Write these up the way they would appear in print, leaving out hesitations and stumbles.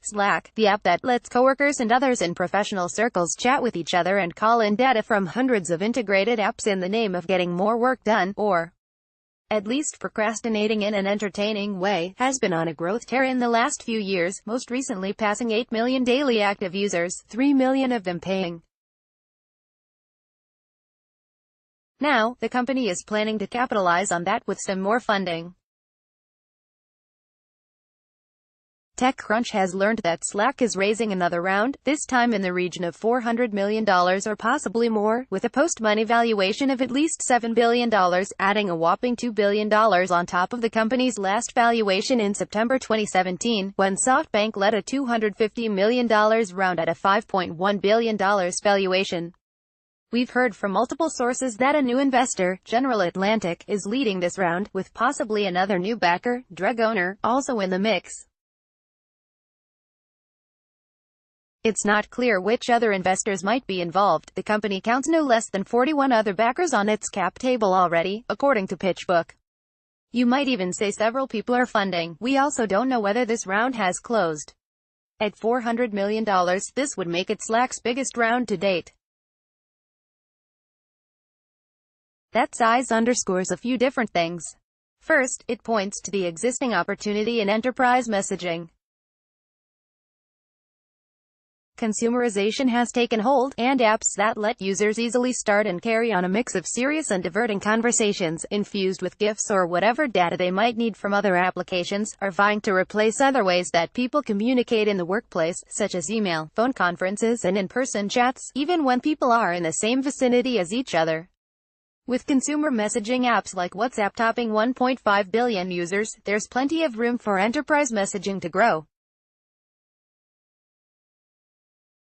Slack, the app that lets coworkers and others in professional circles chat with each other and call in data from hundreds of integrated apps in the name of getting more work done, or at least procrastinating in an entertaining way, has been on a growth tear in the last few years, most recently passing 8 million daily active users, 3 million of them paying. Now, the company is planning to capitalize on that with some more funding. TechCrunch has learned that Slack is raising another round, this time in the region of $400 million or possibly more, with a post-money valuation of at least $7 billion, adding a whopping $2 billion on top of the company's last valuation in September 2017, when SoftBank led a $250 million round at a $5.1 billion valuation. We've heard from multiple sources that a new investor, General Atlantic, is leading this round, with possibly another new backer, Dragoner, also in the mix. It's not clear which other investors might be involved. The company counts no less than 41 other backers on its cap table already, according to PitchBook. You might even say several people are funding. We also don't know whether this round has closed. At $400 million, this would make it Slack's biggest round to date. That size underscores a few different things. First, it points to the existing opportunity in enterprise messaging. Consumerization has taken hold, and apps that let users easily start and carry on a mix of serious and diverting conversations, infused with GIFs or whatever data they might need from other applications, are vying to replace other ways that people communicate in the workplace, such as email, phone conferences, and in-person chats, even when people are in the same vicinity as each other. With consumer messaging apps like WhatsApp topping 1.5 billion users, there's plenty of room for enterprise messaging to grow.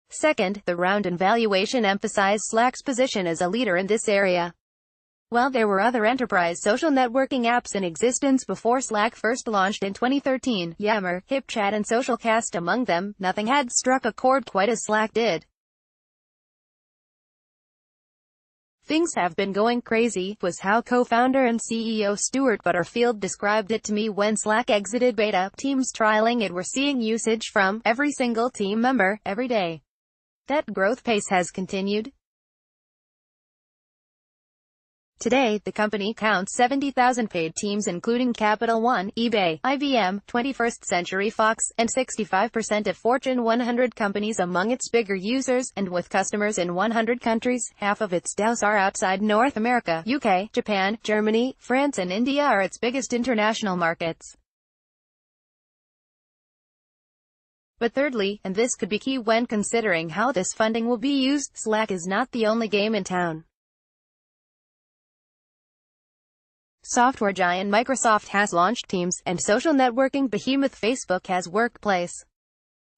Second, the round and valuation emphasize Slack's position as a leader in this area. While there were other enterprise social networking apps in existence before Slack first launched in 2013, Yammer, HipChat and SocialCast among them, nothing had struck a chord quite as Slack did. "Things have been going crazy," was how co-founder and CEO Stuart Butterfield described it to me when Slack exited beta. "Teams trialing it were seeing usage from every single team member, every day. That growth pace has continued." Today, the company counts 70,000 paid teams including Capital One, eBay, IBM, 21st Century Fox, and 65% of Fortune 100 companies among its bigger users, and with customers in 100 countries. Half of its DAUs are outside North America. UK, Japan, Germany, France and India are its biggest international markets. But thirdly, and this could be key when considering how this funding will be used, Slack is not the only game in town. Software giant Microsoft has launched Teams, and social networking behemoth Facebook has Workplace.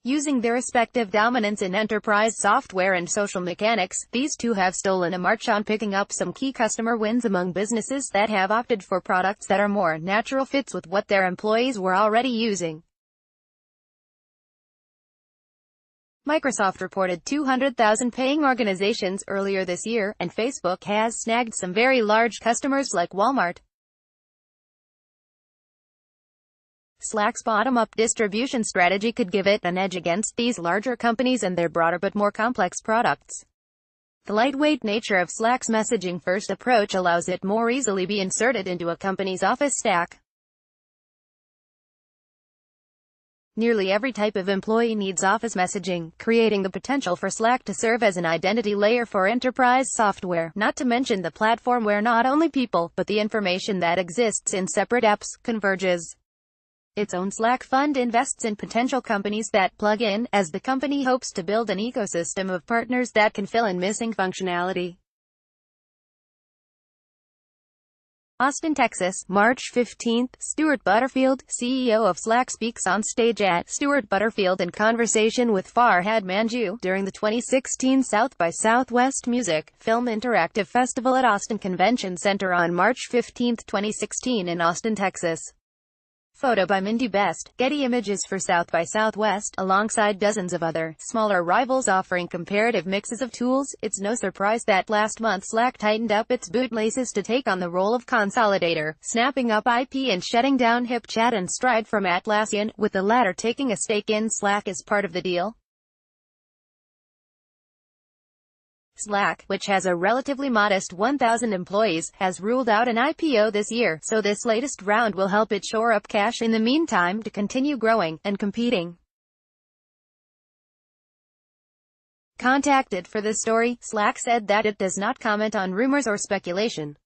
Using their respective dominance in enterprise software and social mechanics, these two have stolen a march on picking up some key customer wins among businesses that have opted for products that are more natural fits with what their employees were already using. Microsoft reported 200,000 paying organizations earlier this year, and Facebook has snagged some very large customers like Walmart. Slack's bottom-up distribution strategy could give it an edge against these larger companies and their broader but more complex products. The lightweight nature of Slack's messaging-first approach allows it more easily be inserted into a company's office stack. Nearly every type of employee needs office messaging, creating the potential for Slack to serve as an identity layer for enterprise software, not to mention the platform where not only people, but the information that exists in separate apps, converges. Its own Slack fund invests in potential companies that plug in, as the company hopes to build an ecosystem of partners that can fill in missing functionality. Austin, Texas, March 15. Stuart Butterfield, CEO of Slack, speaks on stage at Stuart Butterfield in conversation with Farhad Manjoo during the 2016 South by Southwest Music, Film Interactive Festival at Austin Convention Center on March 15, 2016 in Austin, Texas. Photo by Mindy Best. Getty Images for South by Southwest. Alongside dozens of other, smaller rivals offering comparative mixes of tools, it's no surprise that last month Slack tightened up its bootlaces to take on the role of consolidator, snapping up IP and shutting down HipChat and Stride from Atlassian, with the latter taking a stake in Slack as part of the deal. Slack, which has a relatively modest 1,000 employees, has ruled out an IPO this year, so this latest round will help it shore up cash in the meantime to continue growing and competing. Contacted for this story, Slack said that it does not comment on rumors or speculation.